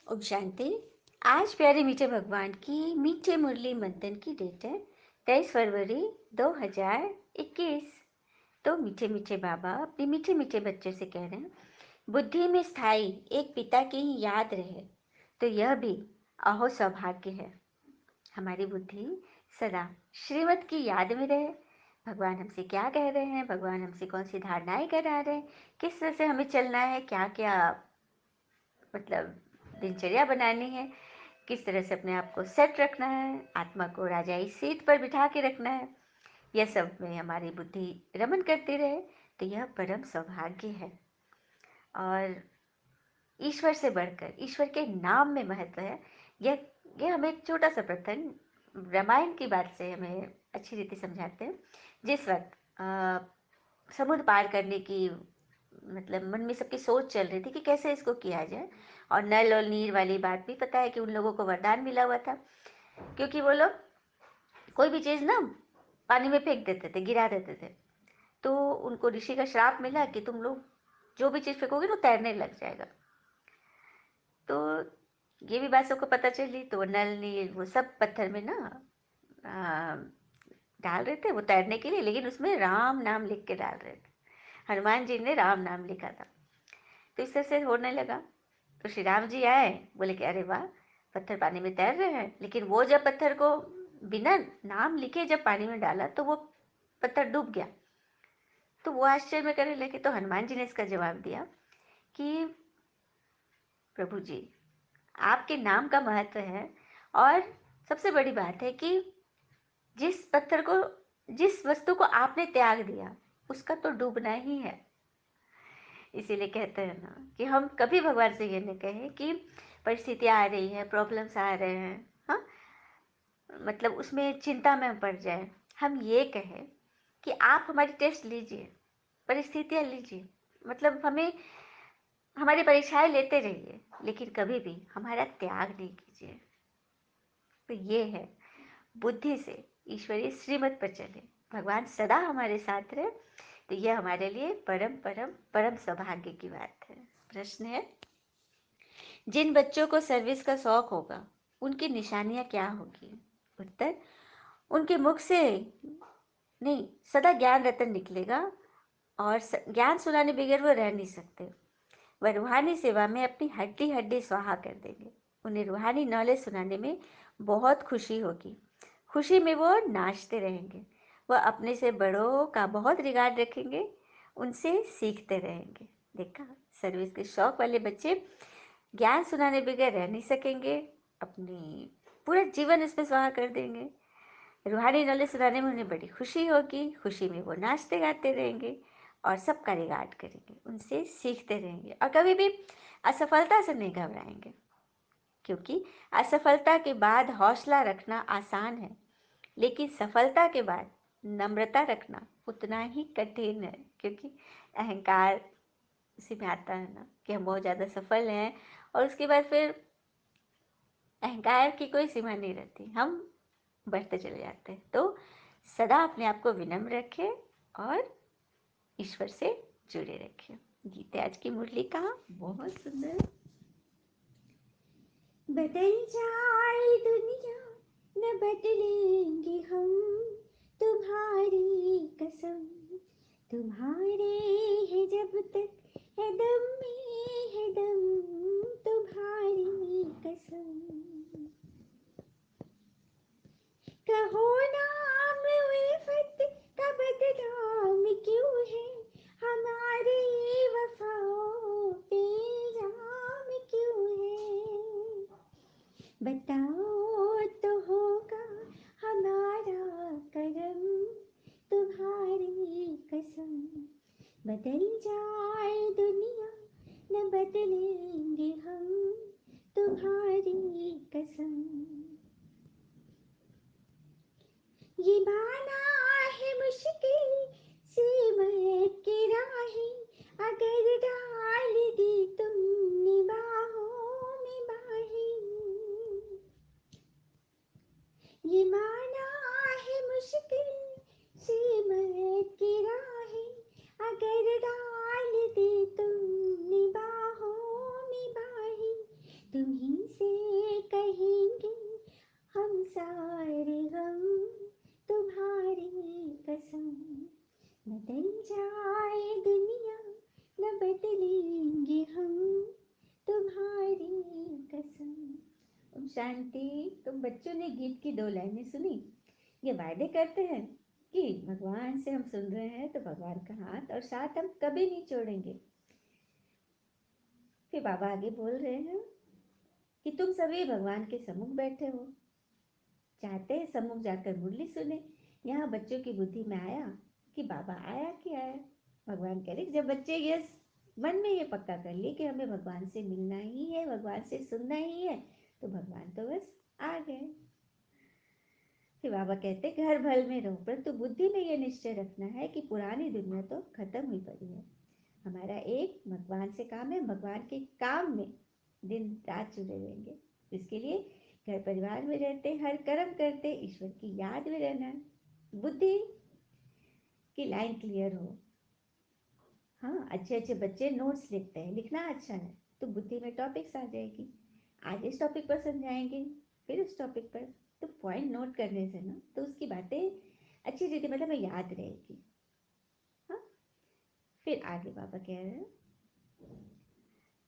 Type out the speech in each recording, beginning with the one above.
ओम शांति। आज प्यारे मीठे भगवान की मीठे मुरली मंथन की डेट है 23 फरवरी 2021। तो मीठे मीठे बाबा अपने मीठे मीठे बच्चे से कह रहे हैं, बुद्धि में स्थायी एक पिता की ही याद रहे तो यह भी अहो सौभाग्य है। हमारी बुद्धि सदा श्रीमत की याद में रहे। भगवान हमसे क्या कह रहे हैं, भगवान हमसे कौन सी धारणाएं करा रहे हैं, किस तरह से हमें चलना है, क्या क्या मतलब दिनचर्या बनानी है, किस तरह से अपने आप को सेट रखना है, आत्मा को राजाई सीट पर बिठा के रखना है, यह सब में हमारी बुद्धि रमन करती रहे तो यह परम सौभाग्य है। और ईश्वर से बढ़कर ईश्वर के नाम में महत्व है। यह हमें एक छोटा सा प्रसंग रामायण की बात से हमें अच्छी रीति समझाते हैं। जिस वक्त समुद्र पार करने की मतलब मन में सबकी सोच चल रही थी कि कैसे इसको किया जाए, और नल और नीर वाली बात भी पता है कि उन लोगों को वरदान मिला हुआ था, क्योंकि वो लोग कोई भी चीज़ ना पानी में फेंक देते थे, गिरा देते थे। तो उनको ऋषि का श्राप मिला कि तुम लोग जो भी चीज़ फेंकोगे ना तैरने लग जाएगा। तो ये भी बात सबको पता चली, तो वो नल नीर वो सब पत्थर में ना आ, डाल रहे थे वो तैरने के लिए, लेकिन उसमें राम नाम लिख के डाल रहे थे। हनुमान जी ने राम नाम लिखा था। तो इस तरह से होने लगा। तो श्री राम जी आए, बोले कि अरे वाह, पत्थर पानी में तैर रहे हैं। लेकिन वो जब पत्थर को बिना नाम लिखे जब पानी में डाला तो वो पत्थर डूब गया। तो वो आश्चर्य में करने लगे। तो हनुमान जी ने इसका जवाब दिया कि प्रभु जी, आपके नाम का महत्व है, और सबसे बड़ी बात है कि जिस पत्थर को, जिस वस्तु को आपने त्याग दिया उसका तो डूबना ही है। इसीलिए कहते हैं ना कि हम कभी भगवान से ये नहीं कहें कि परिस्थितियाँ आ रही है, प्रॉब्लम्स आ रहे हैं, हाँ, मतलब उसमें चिंता में पड़ जाए। हम ये कहें कि आप हमारी टेस्ट लीजिए, परिस्थितियाँ लीजिए, मतलब हमें हमारी परीक्षाएं लेते रहिए, लेकिन कभी भी हमारा त्याग नहीं कीजिए। तो ये है बुद्धि से ईश्वरीय श्रीमत पर चले, भगवान सदा हमारे साथ रहे, तो यह हमारे लिए परम परम परम सौभाग्य की बात है। प्रश्न है, जिन बच्चों को सर्विस का शौक होगा उनकी निशानियां क्या होगी? उत्तर, उनके मुख से नहीं सदा ज्ञान रतन निकलेगा, और ज्ञान सुनाने बगैर वो रह नहीं सकते। वह रूहानी सेवा में अपनी हड्डी हड्डी स्वाहा कर देंगे। उन्हें रूहानी नॉलेज सुनाने में बहुत खुशी होगी। खुशी में वो नाचते रहेंगे। वह अपने से बड़ों का बहुत रिगार्ड रखेंगे, उनसे सीखते रहेंगे। देखा, सर्विस के शौक वाले बच्चे ज्ञान सुनाने बगैर रह नहीं सकेंगे, अपनी पूरा जीवन इसमें स्वाहा कर देंगे। रूहानी नॉलेज सुनाने में उन्हें बड़ी खुशी होगी, खुशी में वो नाचते गाते रहेंगे और सबका रिगार्ड करेंगे, उनसे सीखते रहेंगे, और कभी भी असफलता से नहीं घबराएंगे, क्योंकि असफलता के बाद हौसला रखना आसान है, लेकिन सफलता के बाद नम्रता रखना उतना ही कठिन है। क्योंकि अहंकार उसी में आता है ना कि हम बहुत ज़्यादा सफल हैं, और उसके बाद फिर अहंकार की कोई सीमा नहीं रहती, हम बढ़ते चले जाते हैं। तो सदा अपने आप को विनम्र रखें और ईश्वर से जुड़े रखें। गीते आज की मुरली कहा बहुत सुंदर। बदल जाए दुनिया न बदलेंगे हम, तुम्हारी कसम, तुम्हारे है जब तक है दम में है दम, तुम्हारी कसम। कहो नाम उल्फत का बदनाम क्यों है, हमारी वफाओं पे इल्जाम क्यों है। बताओ तो होगा हमारा करम, तुम्हारी कसम। बदल जाए दुनिया न बदलेंगे हम, तुम्हारी कसम। ये माना है मुश्किल सीमत की राहें, अगर डाल दी तुमने बाहों में बाहें। शांति। तुम बच्चों ने गीत की दो लाइनें सुनी। ये वायदे करते हैं कि भगवान से हम सुन रहे हैं तो भगवान का हाथ और साथ हम कभी नहीं छोड़ेंगे। फिर बाबा आगे बोल रहे हैं कि तुम सभी भगवान के सम्मुख बैठे हो, चाहते हैं सम्मुख जाकर मुरली सुने। यहाँ बच्चों की बुद्धि में आया कि बाबा आया कि आया। भगवान कह रहे जब बच्चे ये मन में ये पक्का कर लिए कि हमें भगवान से मिलना ही है, भगवान से सुनना ही है, तो भगवान तो बस आ गए। फिर बाबा कहते घर भर में रहो, परंतु बुद्धि में ये निश्चय रखना है कि पुरानी दुनिया तो खत्म हुई पड़ी है। हमारा एक भगवान से काम है, भगवान के काम में दिन रात जुड़े रहेंगे। इसके लिए घर परिवार में रहते, हर कर्म करते, ईश्वर की याद में रहना है। बुद्धि की लाइन क्लियर हो। हाँ, अच्छे अच्छे बच्चे नोट्स लिखते हैं, लिखना अच्छा है तो बुद्धि में टॉपिक्स आ जाएगी। आज इस टॉपिक पर समझाएंगे, फिर उस टॉपिक पर, तो पॉइंट नोट करने से ना तो उसकी बातें अच्छी रीति मतलब याद रहेगी। हाँ, फिर आगे बाबा कह रहे हैं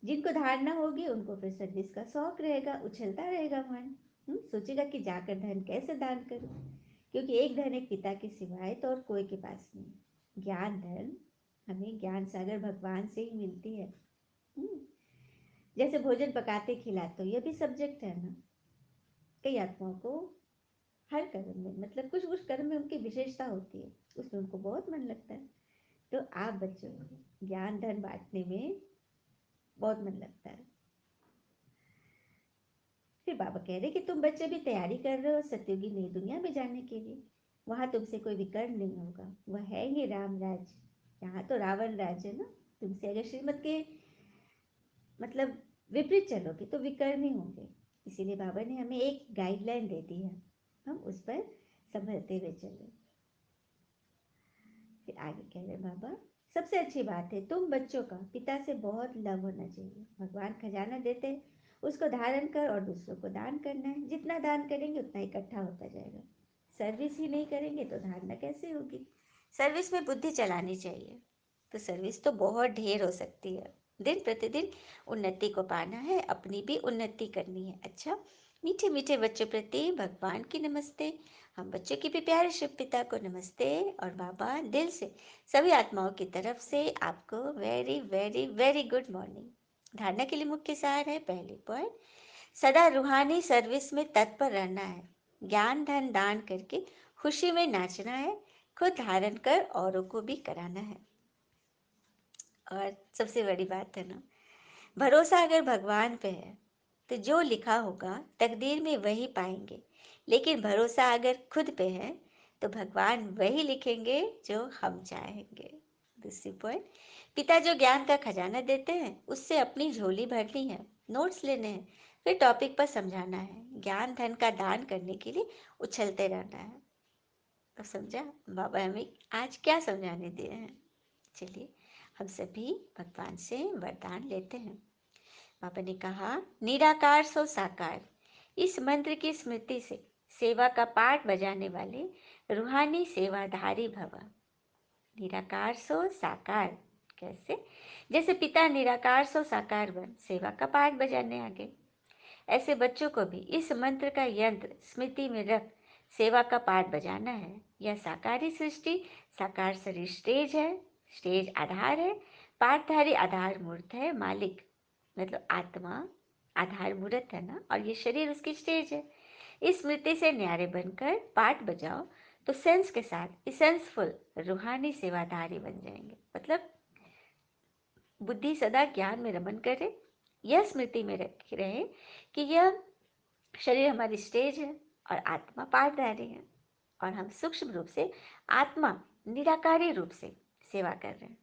जिनको धारणा होगी उनको फिर सर्विस का शौक रहेगा, उछलता रहेगा मन। सोचेगा कि जाकर धन कैसे दान करूं, क्योंकि एक धन एक पिता के सिवाय तो और कोई के पास नहीं। ज्ञान धन हमें ज्ञान सागर भगवान से ही मिलती है। हम्म, जैसे भोजन पकाते खिलाते हो, ये भी सब्जेक्ट है ना। कई आत्माओं को हर कर्म में मतलब कुछ कुछ कर्म में उनकी विशेषता होती है, उसमें उनको बहुत मन लगता है। तो आप बच्चों को ज्ञान धन बांटने में बहुत मन लगता है। फिर बाबा कह रहे कि तुम बच्चे भी तैयारी कर रहे हो सतयुगी नई दुनिया में जाने के लिए। वहां तुमसे कोई विकर्ण नहीं होगा, वह है ही राम राज। यहाँ तो रावण राज है ना। तुमसे अगर श्रीमत के मतलब विपरीत चलोगे तो विकर्ण ही होंगे। इसीलिए बाबा ने हमें एक गाइडलाइन दे दी है, हम उस पर संभलते हुए चले। फिर आगे कह रहे बाबा सबसे अच्छी बात है तुम बच्चों का पिता से बहुत लव होना चाहिए। भगवान खजाना देते हैं, उसको धारण कर और दूसरों को दान करना है। जितना दान करेंगे उतना इकट्ठा होता जाएगा। सर्विस ही नहीं करेंगे तो धारणा कैसे होगी। सर्विस में बुद्धि चलानी चाहिए, तो सर्विस तो बहुत ढेर हो सकती है। दिन प्रतिदिन उन्नति को पाना है, अपनी भी उन्नति करनी है। अच्छा, मीठे मीठे बच्चों प्रति भगवान की नमस्ते। हम बच्चों की भी प्यारे शिव पिता को नमस्ते। और बाबा दिल से सभी आत्माओं की तरफ से आपको very very very good morning. धारणा के लिए मुख्य सार है, पहली पॉइंट, सदा रूहानी सर्विस में तत्पर रहना है। ज्ञान धन दान करके खुशी में नाचना है, खुद धारण कर औरों को भी कराना है। और सबसे बड़ी बात है ना, भरोसा अगर भगवान पे है तो जो लिखा होगा तकदीर में वही पाएंगे। लेकिन भरोसा अगर खुद पे है तो भगवान वही लिखेंगे जो हम चाहेंगे। दूसरी पॉइंट, पिता जो ज्ञान का खजाना देते हैं उससे अपनी झोली भरनी है, नोट्स लेने हैं, फिर टॉपिक पर समझाना है। ज्ञान धन का दान करने के लिए उछलते रहना है। तो समझा बाबा हमें आज क्या समझाने दिए हैं। चलिए हम सभी भगवान से वरदान लेते हैं। पापा ने कहा निराकार सो साकार। इस मंत्र की स्मृति से सेवा का पाठ बजाने वाले रूहानी सेवाधारी भव। निराकार सो साकार कैसे? जैसे पिता निराकार सो साकार बन सेवा का पाठ बजाने आगे, ऐसे बच्चों को भी इस मंत्र का यंत्र स्मृति में रख सेवा का पाठ बजाना है। यह साकारी सृष्टि, साकार शरीर स्टेज है, स्टेज आधार है, पाठधारी आधार मूर्त है, मालिक मतलब आत्मा आधार मूर्त है ना, और ये शरीर उसकी स्टेज है। इस स्मृति से न्यारे बनकर पाठ बजाओ तो सेंस के साथ इसेंसफुल रूहानी सेवाधारी बन जाएंगे। मतलब बुद्धि सदा ज्ञान में रमन करे, यह स्मृति में रखी रहे कि यह शरीर हमारी स्टेज है और आत्मा पाठधारी है, और हम सूक्ष्म रूप से आत्मा निराकारी रूप से सेवा कर रहे हैं।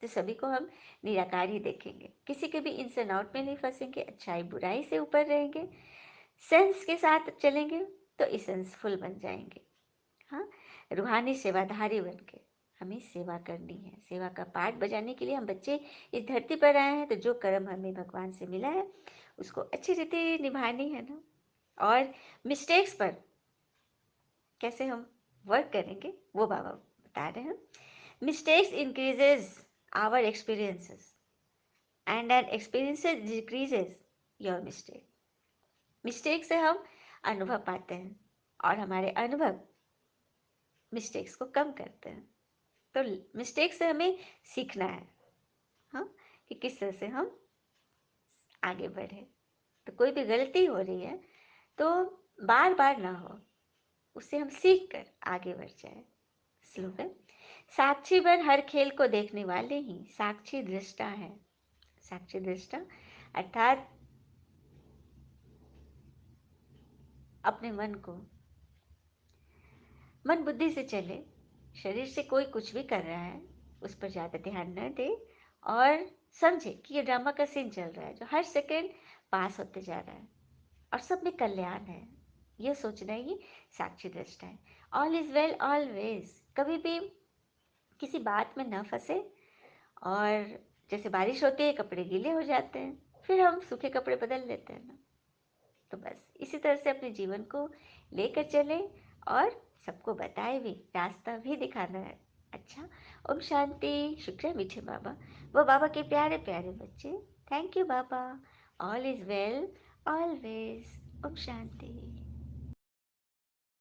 तो सभी को हम निराकारी देखेंगे, किसी के भी इंस एंड आउट में नहीं फंसेंगे, अच्छाई बुराई से ऊपर रहेंगे, सेंस के साथ चलेंगे तो इसेंसफुल बन जाएंगे। हाँ, रूहानी सेवाधारी बन के हमें सेवा करनी है। सेवा का पाठ बजाने के लिए हम बच्चे इस धरती पर आए हैं, तो जो कर्म हमें भगवान से मिला है उसको अच्छी रीति निभानी है ना। और मिस्टेक्स पर कैसे हम वर्क करेंगे वो बाबा बता रहे हैं। Mistakes increases our experiences and an experiences decreases your mistake. Mistake से हम अनुभव पाते हैं और हमारे अनुभव मिस्टेक्स को कम करते हैं। तो मिस्टेक से हमें सीखना है, हाँ, कि किस तरह से हम आगे बढ़े। तो कोई भी गलती हो रही है तो बार बार ना हो, उससे हम सीख कर आगे बढ़ जाए। स्लोगन, साक्षी बन हर खेल को देखने वाले ही साक्षी दृष्टा है। साक्षी दृष्टा अर्थात अपने मन बुद्धि से चले, शरीर से कोई कुछ भी कर रहा है उस पर ज़्यादा ध्यान न दे और समझे कि ये ड्रामा का सीन चल रहा है जो हर सेकेंड पास होते जा रहा है और सब में कल्याण है। यह सोचना ही साक्षी दृष्टा है। ऑल इज वेल ऑलवेज, कभी भी किसी बात में न फंसे। और जैसे बारिश होती है, कपड़े गीले हो जाते हैं, फिर हम सूखे कपड़े बदल लेते हैं ना। तो बस इसी तरह से अपने जीवन को लेकर चले और सबको बताए भी, रास्ता भी दिखाना है। अच्छा, ओम शांति। शुक्र है मीठे बाबा, वो बाबा के प्यारे प्यारे बच्चे। थैंक यू बाबा। All is well always. ओम शांति।